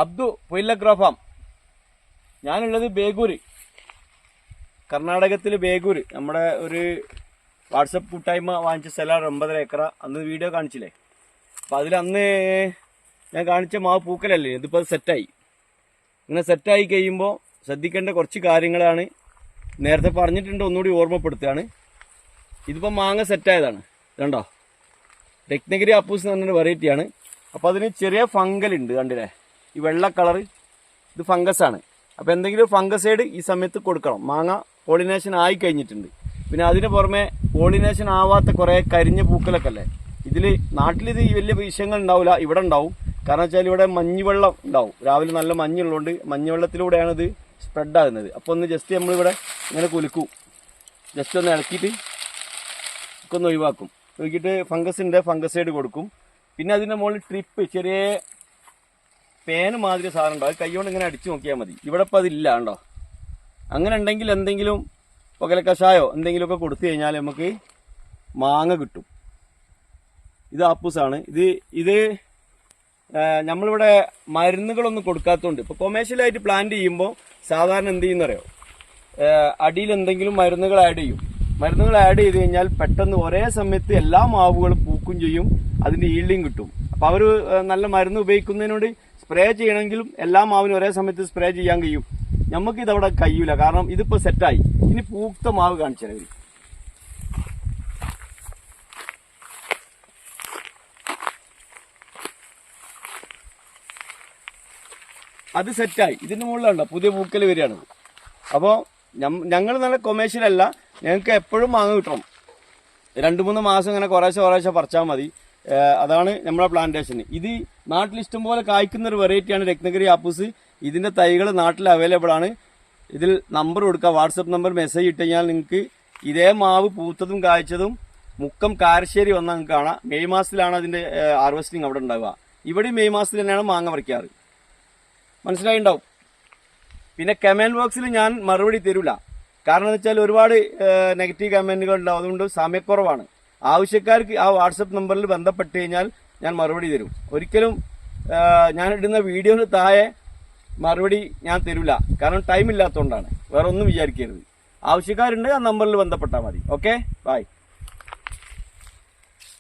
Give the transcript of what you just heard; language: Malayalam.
അബ്ദു പൊയിലഗ്രോ ഫാം. ഞാനുള്ളത് ബേഗൂര്, കർണാടകത്തിൽ ബേഗൂര്. നമ്മുടെ ഒരു വാട്സപ്പ് കൂട്ടായ്മ വാങ്ങിച്ച സ്ഥലമാണ് 9.5 ഏക്കറ. അന്ന് വീഡിയോ കാണിച്ചില്ലേ? അപ്പം അതിലന്ന് ഞാൻ കാണിച്ച മാവ് പൂക്കലല്ലേ, ഇതിപ്പോൾ സെറ്റായി. ഇങ്ങനെ സെറ്റായി കഴിയുമ്പോൾ ശ്രദ്ധിക്കേണ്ട കുറച്ച് കാര്യങ്ങളാണ് നേരത്തെ പറഞ്ഞിട്ടുണ്ട്, ഒന്നുകൂടി ഓർമ്മപ്പെടുത്തുകയാണ്. ഇതിപ്പോൾ മാങ്ങ സെറ്റായതാണ്, കണ്ടോ? രത്നഗിരി അപ്പൂസ് എന്ന് പറഞ്ഞൊരു വെറൈറ്റിയാണ്. അപ്പോൾ അതിന് ചെറിയ ഫംഗലുണ്ട്, കണ്ടില്ലേ? ഈ വെള്ള കളറ് ഇത് ഫംഗസാണ്. അപ്പോൾ എന്തെങ്കിലും ഫംഗസൈഡ് ഈ സമയത്ത് കൊടുക്കണം. മാങ്ങ പോളിനേഷൻ ആയി കഴിഞ്ഞിട്ടുണ്ട്. പിന്നെ അതിന് പുറമെ പോളിനേഷൻ ആവാത്ത കുറേ കരിഞ്ഞ പൂക്കളൊക്കെ അല്ലേ ഇതിൽ. നാട്ടിലിത് വലിയ വിഷയങ്ങൾ ഉണ്ടാവില്ല, ഇവിടെ ഉണ്ടാവും. കാരണം വെച്ചാൽ ഇവിടെ മഞ്ഞുവെള്ളം ഉണ്ടാവും. രാവിലെ നല്ല മഞ്ഞുള്ളതുകൊണ്ട് മഞ്ഞുവെള്ളത്തിലൂടെയാണ് ഇത് സ്പ്രെഡ് ആകുന്നത്. അപ്പോൾ ഒന്ന് ജസ്റ്റ് നമ്മളിവിടെ ഇങ്ങനെ കുലുക്കും, ജസ്റ്റ് ഒന്ന് ഇളക്കിയിട്ട് ഒക്കെ ഒന്ന് ഒഴിവാക്കും. ഒഴിക്കിയിട്ട് ഫംഗസിൻ്റെ ഫംഗസൈഡ് കൊടുക്കും. പിന്നെ അതിൻ്റെ മുകളിൽ ട്രിപ്പ് ചെറിയ പേന് മാതിരി സാധനം ഉണ്ടാവും, അത് കൈകൊണ്ട് ഇങ്ങനെ അടിച്ചു നോക്കിയാൽ മതി. ഇവിടെ ഇപ്പോൾ അതില്ല, ഉണ്ടോ? അങ്ങനെ ഉണ്ടെങ്കിൽ എന്തെങ്കിലും പുകല കഷായോ എന്തെങ്കിലുമൊക്കെ കൊടുത്തു കഴിഞ്ഞാൽ നമുക്ക് മാങ്ങ കിട്ടും. ഇത് ആപ്പൂസാണ്. ഇത് നമ്മളിവിടെ മരുന്നുകളൊന്നും കൊടുക്കാത്തതുകൊണ്ട് ഇപ്പോൾ കൊമേഴ്ഷ്യലായിട്ട് പ്ലാന്റ് ചെയ്യുമ്പോൾ സാധാരണ എന്ത് ചെയ്യുന്നറിയോ, അടിയിൽ എന്തെങ്കിലും മരുന്നുകൾ ആഡ് ചെയ്യും. മരുന്നുകൾ ആഡ് ചെയ്ത് കഴിഞ്ഞാൽ പെട്ടെന്ന് ഒരേ സമയത്ത് എല്ലാ മാവുകളും പൂക്കും ചെയ്യും, അതിൻ്റെ ഈൽഡിങ് കിട്ടും. അപ്പോൾ അവർ നല്ല മരുന്ന് ഉപയോഗിക്കുന്നതിനോട് സ്പ്രേ ചെയ്യണമെങ്കിലും എല്ലാ മാവിനും ഒരേ സമയത്ത് സ്പ്രേ ചെയ്യാൻ കഴിയും. നമുക്കിതവിടെ കഴിയൂല, കാരണം ഇതിപ്പോൾ സെറ്റായി. ഇനി പൂക്ത മാവ് കാണിച്ചവർ. അത് സെറ്റായി, ഇതിന് മുകളിലുണ്ടോ പുതിയ പൂക്കൽ വരികയാണ്. അപ്പോൾ ഞങ്ങൾ നല്ല കൊമേഴ്ഷ്യലല്ല, ഞങ്ങൾക്ക് എപ്പോഴും മാങ്ങ കിട്ടണം. 2-3 മാസം ഇങ്ങനെ കുറേശ്ശെ പറിച്ചാൽ മതി. അതാണ് നമ്മളെ പ്ലാന്റേഷൻ. ഇത് നാട്ടിൽ ഇഷ്ടംപോലെ കായ്ക്കുന്ന ഒരു വെറൈറ്റിയാണ് രത്നഗിരി ആപ്പൂസ്. ഇതിൻ്റെ തൈകൾ നാട്ടിൽ അവൈലബിൾ ആണ്. ഇതിൽ നമ്പർ കൊടുക്കുക, വാട്സപ്പ് നമ്പർ മെസ്സേജ് ഇട്ട് കഴിഞ്ഞാൽ നിങ്ങൾക്ക് ഇതേ മാവ് പൂത്തതും കായ്ച്ചതും മുക്കം കാരശ്ശേരി വന്നാൽ നിങ്ങൾക്ക് കാണാം. മെയ് മാസത്തിലാണ് അതിൻ്റെ ഹാർവെസ്റ്റിംഗ് അവിടെ ഉണ്ടാവുക. ഇവിടെ മെയ് മാസത്തിൽ തന്നെയാണ് മാങ്ങ പറിക്കാറ്. മനസ്സിലായിണ്ടാവും. പിന്നെ കമൻറ്റ് ബോക്സിൽ ഞാൻ മറുപടി തരില്ല, കാരണം എന്ന് വെച്ചാൽ ഒരുപാട് നെഗറ്റീവ് കമൻറ്റുകൾ ഉണ്ടാവും. അതുകൊണ്ട് സമയക്കുറവാണ്. ആവശ്യക്കാർക്ക് ആ വാട്സപ്പ് നമ്പറിൽ ബന്ധപ്പെട്ട് കഴിഞ്ഞാൽ ഞാൻ മറുപടി തരും. ഒരിക്കലും ഞാനിടുന്ന വീഡിയോന് താഴെ മറുപടി ഞാൻ തരില്ല, കാരണം ടൈം ഇല്ലാത്തതുകൊണ്ടാണ്. വേറെ ഒന്നും വിചാരിക്കരുത്. ആവശ്യക്കാരുണ്ട്, ആ നമ്പറിൽ ബന്ധപ്പെട്ടാൽ മതി. Okay, by.